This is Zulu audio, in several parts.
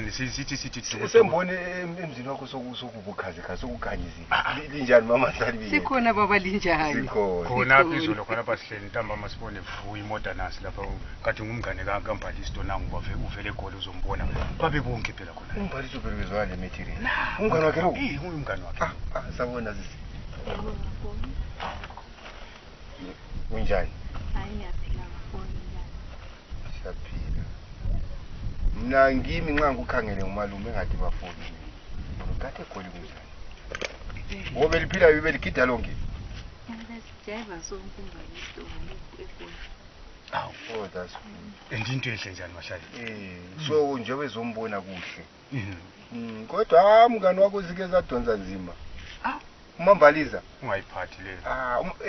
emzini sithi usembone emzini wakho sokubukhaze khaze sokukhanyizile linjani mama Salibi sikhona baba linjani khona phezulu khona basihleli ntambama sibone vuya imoto nasi lapha kade ngumngane kaMbalisto nangu uvele egoli uzombona babe bonke phela khona uMbalisto phela bezwana le material umngane wakhe lo umngane wakhe sabona sisi unjani hayi ngiyaphila ngafoni njani siyaphila mina ngimi nxa ngikukhangele ngumalume engathi bafoni ngikade egoli kunjani ngoba liphila bibe ligida lonke Jaiva sonke uMbalisto egoli oh that's good into ehle njani mashali so nje bezombona kuhle kodwa umngane wakho zike zadonsa nzima uMambaliza ungayiphathi le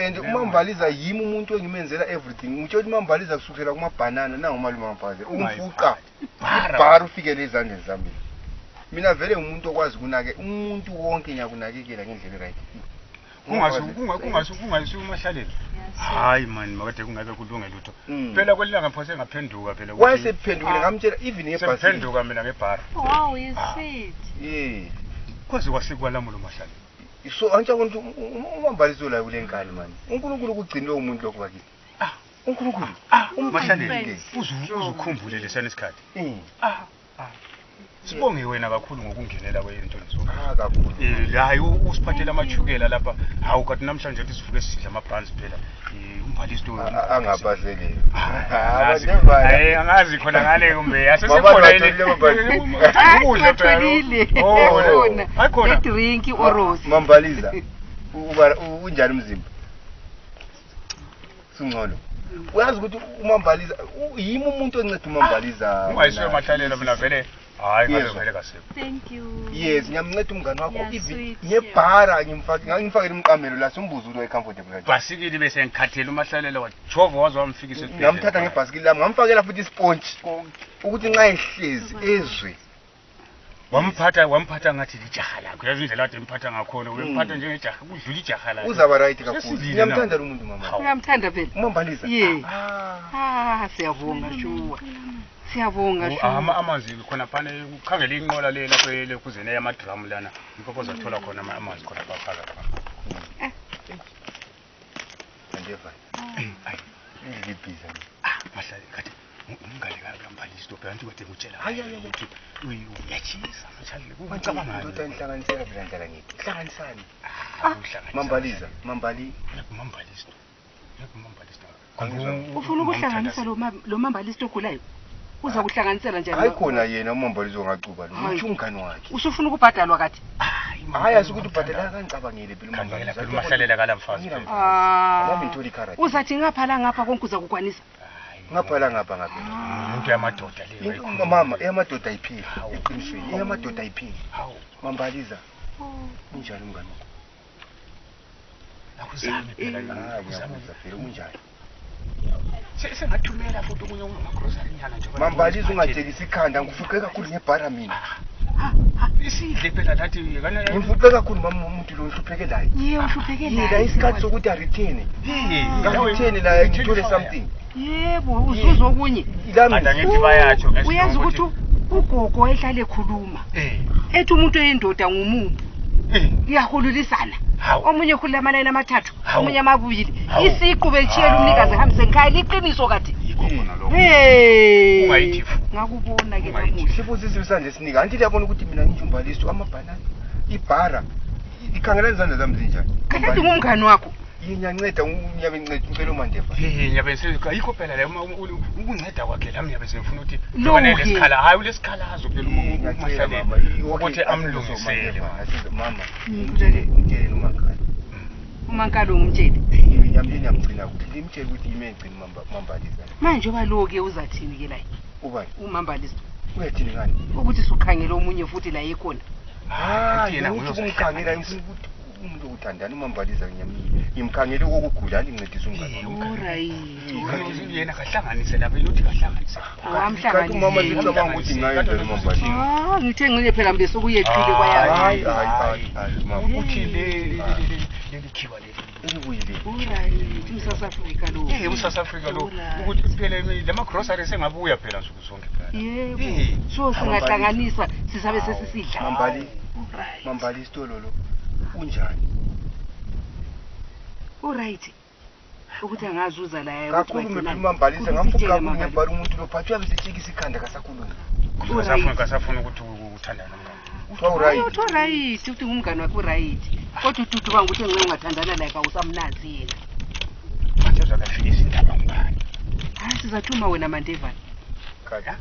and uMambaliza yimi umuntu engimenzela everything ngitsho ukuthi uMambaliza kusukela kumabanana nangomalume Mambaliza umfuqa ibhara ufikele ezandleni zami mina vele umuntu okwazi kunake umuntu wonke ngiyakunakekela ngendlela right kungasi uMashaleni hayi man makade kungabe kulunge lutho phela kwelilanga phose ngaphenduka phela wayesephendukile ngamtshela even ngebhasi sephenduka mina ngebhara wow you sweet kwaze kwasikwalamula uMashaleni so anje ukuthi uMambalizo la kulenkani manje uNkulunkulu ukugcinile umuntu lokho bakithi uNkulunkulu Mashaleni uzukhumbule lesana isikhathi sibonge wena kakhulu ngokungenela kwento nzo kakhulu hayi usiphathela amachukela lapha hawu kanti namhlanje nje sivuke sidla amabrands phela uMbalisto angabazele hayi angazi khona ngale kumbe asesekhona ile ukudla phela khona drink orose Mambaliza unjani umzimba singcono uyazi ukuthi uMambaliza yimi umuntu onceda uMambaliza ungayisiwe mahlalela mina vele hayi ngavele kasebenza thank you yes ngiyamnceda umngane wakho even ngebhara ngimfakela umqamelo la sombuzo lo comfortable kahle basikili bese ngikhathela umahlalela wajova waze wamfikisa esibhedlela ngamthatha ngebhasikili lami ngamfakela futhi isponge ukuthi nxa ehlezi ezwe wamphatha ngathi lijaha lakho yazi indlela ade emphatha ngakhona uyemphatha njengejaha kudlula ijaha lakho uzaba right kakhulu ngiyamthanda lo muntu mama uyamthanda phela uMambaliza siyabonga shuwa siyabonga shuwa amanzi khona phane ukhangela inqola le lapho lekuzene yamadrum lana impoko zathola khona amanzi khona phakathi andeva ngibhiza mahlali kathi umngane kaMbalisto phela nje kade ngutshela ukuthi uyachisa mashali kucabanga ukuthi inhlanganisela phela njalo ngithi ihlanganisani Mambaliza Mambalisto ufuna ukuhlanganisa lo Mambalisto ogulayo uza kuhlanganisela njani hayi khona yena uMambalizo ngacuba lo uthi umngane wakhe usufuna ukubhadalwa kathi hayi asikuthi ubhadala kancabangele phela uMambaliza mahlalela kala mfazi nami ngithola ikharati uzathi ngapha konke uza kukwanisa ngapha umuntu yamadoda le mama eyamadoda ayiphili eqinisweni eyamadoda ayiphili Mambaliza unjani umngane wakho akuzami phela ngiyakuzama phela unjani sengathumela futhi okunye ungamagrocery nyana nje Mambaliza ungajelisa ikhanda ngifuqe kakhulu ngebhara mina isidle phela lathi ngifuqe kakhulu mama umuntu lo uhlupheke laye uhlupheke la isikhathi sokuthi return la ngithole something yebo uzuzokunye ngithi bayatsho uyazi ukuthi ugogo ehlale ekhuluma ethi umuntu oyindoda ngumumuntu iyahululisana omunye khulula amanani amathathu omunye amabuyili isiqu betshiyela umnikazi hambise ngikhaya liqiniso kade ungayithi ngakubona ke namuhla sifuzisi sanje sinika anti liyabona ukuthi mina ngijumbalisto amabanana ibhara ikhangela izandla zami zinjani kanti ngumngane wakho ngiyanceda unyabe nginceda impela uMandeva nyabe ayikho phela la ukunceda kwakhe la nyabe sengifuna ukuthi ubone lesikhala hayi ulesikhalazo phela uMahlaleni ukuthi amlungisele mama ngitshele uMankalo ngumtshele ngiyamgcina ukuthi ngimtshele ukuthi yime ngcina Mambaliza manje baloke uzathini ke la ubani uMambalisto uyathini ngani ukuthi sukhangela omunye futhi la ekhona yena uyokhangela ngifuna ukuthi umuntu uthandana uMambaliza ngimkhangela ukugula alincedisa umngane alright yena kahlanganise lapha elothi kahlanganise kanti umama licabanga ukuthi ngayenza uMambaliza ngithe ngine phela mbe sokuyeqile kwayazi hayi mama uthi le likhiwa leli elibuyile Alright, uMsouth Africa lo. uMsouth Africa lo. Ukuthi phela lama groceries engabuya phela nsuku zonke phela. Yebo. So singahlanganisa sisabe sesisidla. Mambali isitolo lo. Unjani? Alright. Ukuthi angazuza la yena kakhulu mephuma mbalisa ngamfuka ngebhala umuntu lo phathi uyabe setshikisa ikhanda kasakhuluma. Kasafuna ukuthi uthandana ngani. Utho right uthi ngumngane wakho right. Kodwa ududuka ukuthi ngeke ungathandana naye awusamnazi yena. Manje uzakafika isindaba ngubani? Hayi sizathuma wena Mandevana. Kada.